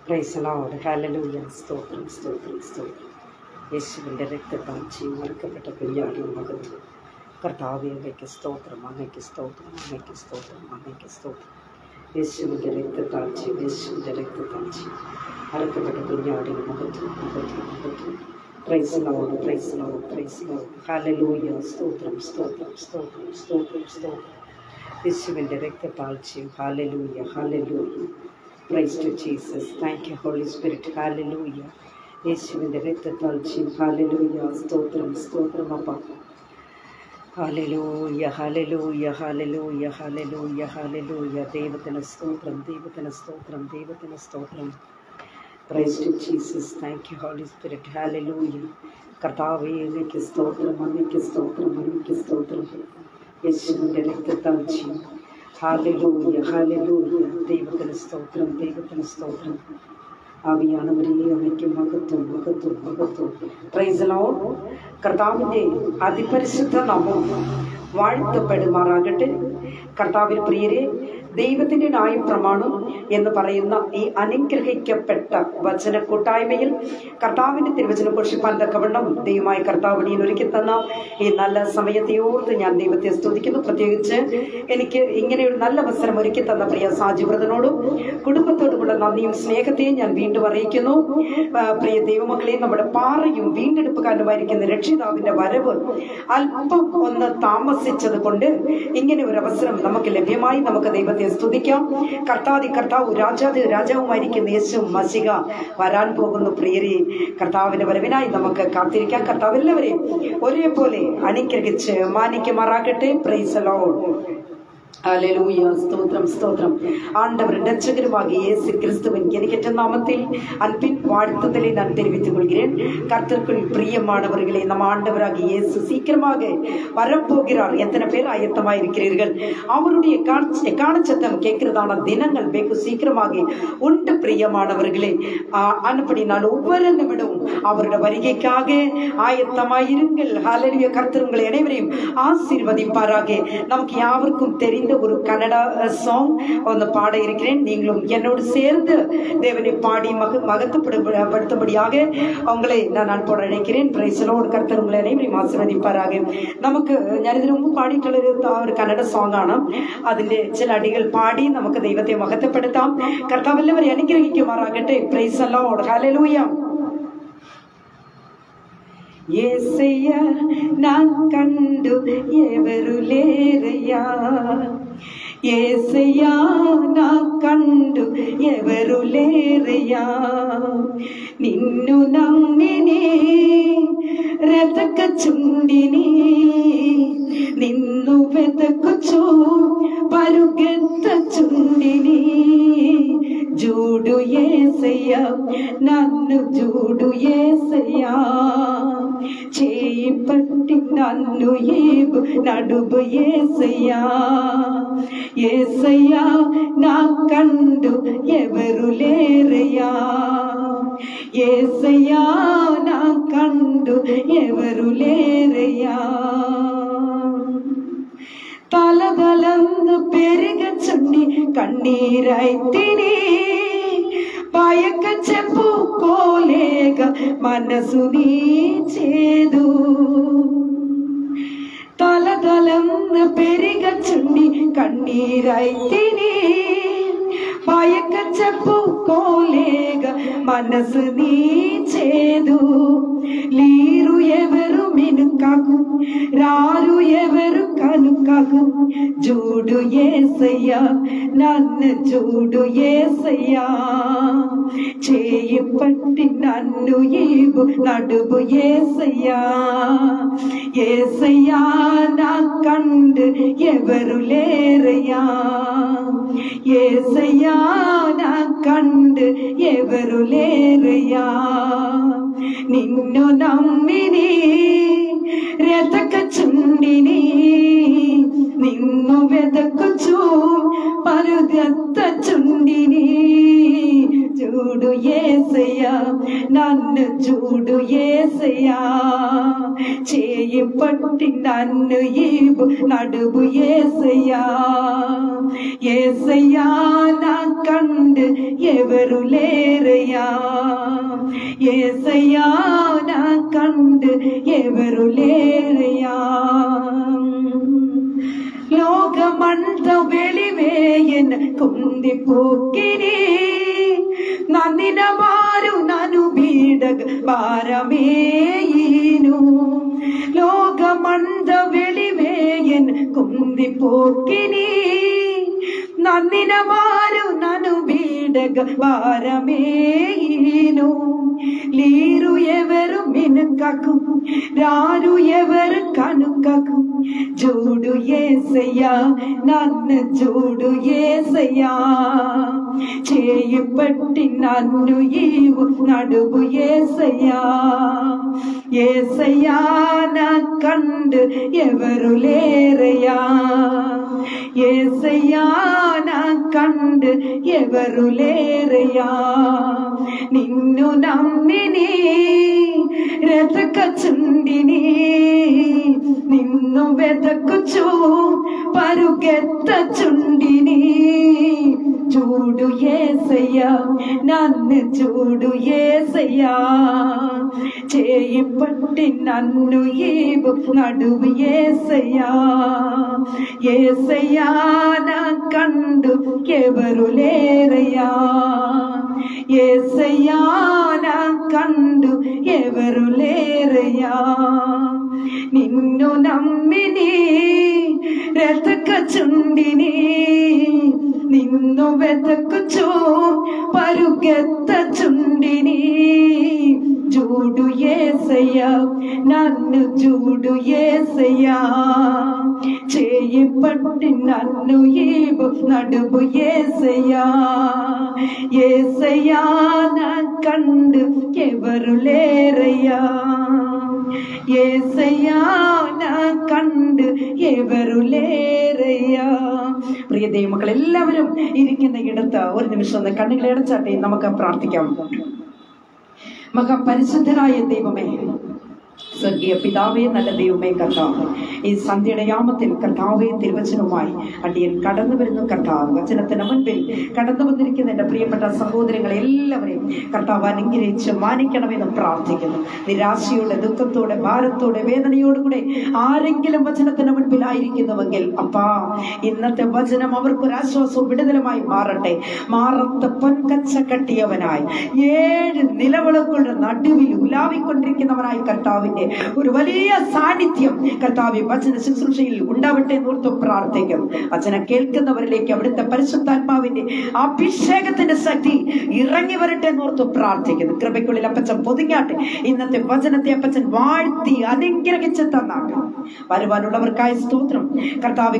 Price the lord. Hallelujah. സ്തോത്രം സ്തോത്രം സ്തോത്രം. യേശുവിൻ്റെ രക്തത്താൽ ചീമറിക്കപ്പെട്ട കുഞ്ഞാടിയ മകത്വം. കർത്താവേ, അങ്ങയ്ക്ക് സ്തോത്രം, അങ്ങയ്ക്ക് സ്തോത്രം, അങ്ങയ്ക്ക് സ്തോത്രം, അങ്ങയ്ക്ക് സ്തോത്രം. യേശുവിൻ്റെ രക്തത്താൽ യേശുവിൻ്റെ രക്തത്താൽ അറക്കപ്പെട്ട കുഞ്ഞാടിയ മകത്വം മകത്വം മകത്വം. Praise the lord, praise the lord, praise the lord. Hallelujah. സ്തോത്രം സ്തോത്രം സ്തോത്രം സ്തോത്രം സ്തോത്രം. യേശുവിൻ്റെ രക്തത്താൽ hallelujah hallelujah. Praise to Jesus. Thank you, Holy Spirit. Hallelujah. യേശുവിൻ്റെ രക്തത്താൽ ഹല്ലേലൂയ. സ്തോത്രം സ്തോത്രം അപ്പാ. Hallelujah hallelujah hallelujah hallelujah hallelujah. ദൈവത്തിന് സ്തോത്രം, ദൈവത്തിന് സ്തോത്രം, ദൈവത്തിന് സ്തോത്രം. Praise to Jesus. Thank you, Holy Spirit. Hallelujah. കർത്താവേ, അങ്ങയ്ക്ക് സ്തോത്രം, അങ്ങയ്ക്ക് സ്തോത്രം, അങ്ങയ്ക്ക് സ്തോത്രം. യേശുവിൻ്റെ രക്തത്താൽ ഹല്ലേലൂയ ഹല്ലേലൂയ. ദൈവത്തിന് സ്തോത്രം, ദൈവത്തിന് സ്തോത്രം. ആവിയാനവരേ, അങ്ങയ്ക്ക് മഹത്വം മഹത്വം മഹത്വം. Price the Lord. കർത്താവിൻ്റെ അതിപരിശുദ്ധ നാമം വാഴ്ത്തപ്പെടുമാറാകട്ടെ. കർത്താവിൽ പ്രിയരെ, ദൈവത്തിൻ്റെ ന്യായപ്രമാണം എന്ന് പറയുന്ന ഈ അനുഗ്രഹിക്കപ്പെട്ട വചന കൂട്ടായ്മയിൽ കർത്താവിൻ്റെ തിരുവചനം ഘോഷിപ്പാൻ തക്കവണ്ണം ദൈവമായ കർത്താവിനെ ഒരുക്കി തന്ന ഈ നല്ല സമയത്തെ ഓർത്ത് ഞാൻ ദൈവത്തെ സ്തുതിക്കുന്നു. പ്രത്യേകിച്ച് എനിക്ക് ഇങ്ങനെയൊരു നല്ല അവസരം ഒരുക്കി തന്ന പ്രിയ സാജിവ്രതനോടും കുടുംബത്തോടുമുള്ള നന്ദിയും സ്നേഹത്തെയും ഞാൻ വീണ്ടും അറിയിക്കുന്നു. പ്രിയ ദൈവമക്കളെ, നമ്മുടെ പാറയും വീണ്ടെടുപ്പുകാരനുമായിരിക്കുന്ന രക്ഷിതാവിൻ്റെ വരവ് അല്പം ഒന്ന് താമസിച്ചത് കൊണ്ട് ഇങ്ങനെ ഒരു അവസരം നമുക്ക് ലഭ്യമായി. നമുക്ക് ദൈവത്തെ സ്തുതിക്കാം. കർത്താവ് രാജാവുമായിരിക്കുന്ന യേശു മശിഹ വരാൻ പോകുന്നു. പ്രിയരെ, കർത്താവിന്റെ വരവിനായി നമുക്ക് കാത്തിരിക്കാം. കർത്താവ് എല്ലാവരെയും ഒരേപോലെ അനുഗ്രഹിച്ച് മാനിക്കുമാറാകട്ടെ. Praise the lord. ഹല്ലേലൂയ. സ്തോത്രം സ്തോത്രം. ஆண்டவர் இரட்சகருமாகிய இயேசு கிறிஸ்துவின் இனியற்ற நாமத்தில் அன்பின் வாழ்த்துதலை நான் தெரிவித்துக் கொள்கிறேன். கர்த்தருக்குள் பிரியமானவர்களே, நம் ஆண்டவராகிய இயேசு சீக்கிரமாக வரப்போகிறார். எத்தனை பேர் ஆயத்தமாக இருக்கிறீர்கள்? அவருடைய காணச்சத்தம் கேட்கிறதான தினங்கள் வெகு சீக்கிரமாக உண்டு. பிரியமானவர்களே, அனுப்படி நான் ஒவ்வொரு நிமிடமும் அவருடைய வருகைக்காக ஆயத்தமாயிருங்கள். ஹல்லேலூயா. கர்த்தர் உங்களை அனைவரையும் ஆசீர்வதிப்பாராக. நமக்கு யாவருக்கும் தெரிந்த ஒரு கன்னடா சாங் வந்து பாட இருக்கிறேன். நீங்களும் என்னோடு சேர்ந்து தேவனை பாடி மகத்துப்படும்படியாக உங்களை நான் அன்போடு அழைக்கிறேன். Praise the lord. കർത്തർ ഉങ്ങളെ അനേവരെയും ആശീർവദിപ്പാറാകെ. നമുക്ക് ഞാനിതിനു മുമ്പ് പാടിയിട്ടുള്ള ഒരു കന്നഡ സോങ് ആണ്. അതിന്റെ ചില അടികൾ പാടി നമുക്ക് ദൈവത്തെ മഹത്വപ്പെടുത്താം. കർത്താവ് എല്ലാവരെയും അനുഗ്രഹിക്കുമാറാകട്ടെ. Praise the Lord. ഹല്ലേലൂയ. యేసయ్య నా కండు ఎవరు లేరయ్యా, యేసయ్య నా కండు ఎవరు లేరయ్యా, నిన్ను నమ్మినే బ్రతకచుండిని, నిన్ను వెతకుచు పరుగెత్తచుండిని. జూడు యేసయ్య, నన్ను జూడు యేసయ్య, చేయి పట్టి నన్ను ఏబు నడుబు యేసయ్య, యేసయ్య నా కండు ఎవరు లేరయ్యా, యేసయ్య నా కండు ఎవరు లేరయ్యా. తలదలందు పెరిగచుండి కన్నీరైతిని, పాయక చెప్పుకోలేక మనసు నీ చేదు. తలదలందు పెరిగచుండి కన్నీరైతిని, పాయక చెప్పుకోలేక మనసు నీ చేదు. లీరు ఎవరు మెనుకకు, రారు ఎవరు కనుకకు, జూడు యేసయ్య, నన్ను జూడు యేసయ్య, చేయి పట్టి నన్ను ఈబు నడుబు యేసయ్య, యేసయ్య నా కండు ఎవరు లేరయ్యా, యేసయ్య నా కండు ఎవరు లేరయ్యా, నిన్ను నమ్మిని బ్రతకచుండిని, నిన్ను వెతకుచు పరుగెత్తచుండిని. చూడు యేసయ్యా, నన్ను చూడు యేసయ్యా, చేయి పట్టి నన్ను ఈవు నడువు యేసయ్యా. యేసయ్యా నా కండు ఎవరు లేరయ్యా, యేసయ్యా నా కండు ఎవరు లేరయ్యా. లోకమంత వెలివేయన కుంది పోకిని, నన్నిన వారు నన్ను బీడగ భారమేయిను. లోకమంత వెలివేయన కుంది పోకిని, నన్నిన వారు నన్ను బీడగ భారమేయిను. లీరు ఎవరు మినుకకు, రారు ఎవరు కనుకకు, చూడు యేసయ్యా, నన్ను చూడు యేసయ్యా, చేయి పట్టి నన్ను ఈవు నడువు యేసయ్యా. యేసయ్యా నా కండు ఎవరు లేరయ్యా, యేసయ్యా నా కండు ఎవరు లేరయ్యా. నిన్ను నమ్మిని వెతకచుండిని, నిన్ను వెతకుచు పరుగెత్తచుండిని. చూడు యేసయ్యా, నన్ను చూడు యేసయ్యా, చేయి పట్టి నన్ను ఈవు నడువు యేసయ్యా. యేసయ్యా నా కండు ఎవరు లేరయ్యా, యేసయ్యా నా కండు ఎవరు లేరయ్యా. నిన్ను నమ్మిని వెతకచుండిని, నిన్ను వెతకుచు పరుగెత్తచుండిని. చూడు యేసయ్యా, నన్ను చూడు యేసయ్యా, చేయి పట్టి నన్ను ఈవు నడువు యేసయ్యా. యేసయ్యా నా కండు ఎవరు లేరయ్యా, యేసయ్యా నా കണ്ട് എവരും ലേറയ്യ. പ്രിയ ദൈവമക്കൾ എല്ലാവരും ഇരിക്കുന്ന ഇടത്ത് ഒരു നിമിഷം ഒന്ന് കണ്ണുകളെ അടച്ചാട്ടെ, നമുക്ക് പ്രാർത്ഥിക്കാം. മഹാപരിശുദ്ധനായ ദൈവമേ, സ്വർഗീയ പിതാവേ, നല്ല ദൈവമേ, കർത്താവ്, ഈ സന്ധ്യയുടെ യാമത്തിൽ കർത്താവേ തിരുവചനവുമായി അടിയൻ കടന്നു വരുന്നു. കർത്താവ്, വചനത്തിന് മുൻപിൽ കടന്നു വന്നിരിക്കുന്ന എൻ്റെ പ്രിയപ്പെട്ട സഹോദരങ്ങളെ എല്ലാവരെയും കർത്താവ് അനുഗ്രഹിച്ച് മാനിക്കണമെന്ന് പ്രാർത്ഥിക്കുന്നു. നിരാശയോടെ, ദുഃഖത്തോടെ, ഭാരത്തോടെ, വേദനയോടുകൂടെ ആരെങ്കിലും വചനത്തിന് മുൻപിലായിരിക്കുന്നുവെങ്കിൽ അപ്പാ, ഇന്നത്തെ വചനം അവർക്കൊരാശ്വാസവും വിടുതലുമായി മാറട്ടെ. മാറത്ത് പൊൻകച്ച കെട്ടിയവനായി 7 നിലവിളക്കുകളുടെ നടുവിൽ ഉലാവിക്കൊണ്ടിരിക്കുന്നവനായി കർത്താവിന്റെ ഒരു വലിയ സാന്നിധ്യം കർത്താവ് വചന ശുശ്രൂഷയിൽ ഉണ്ടാവട്ടെ എന്നോർത്ത് പ്രാർത്ഥിക്കും. വചനം കേൾക്കുന്നവരിലേക്ക് അവിടുത്തെ പരിശുദ്ധാത്മാവിന്റെ അഭിഷേകത്തിന്റെ ശക്തി ഇറങ്ങി വരട്ടെ എന്നോർത്ത് പ്രാർത്ഥിക്കുന്നു. കൃപയ്ക്കുള്ളിൽ അപ്പച്ചൻ പൊതിഞ്ഞാട്ടെ. ഇന്നത്തെ വചനത്തെ അപ്പച്ചൻ വാഴ്ത്തി അനുഗ്രഹിച്ച് തന്നാട്ടെ. വരുവാനുള്ളവർക്കായി സ്തോത്രം കർത്താവ്.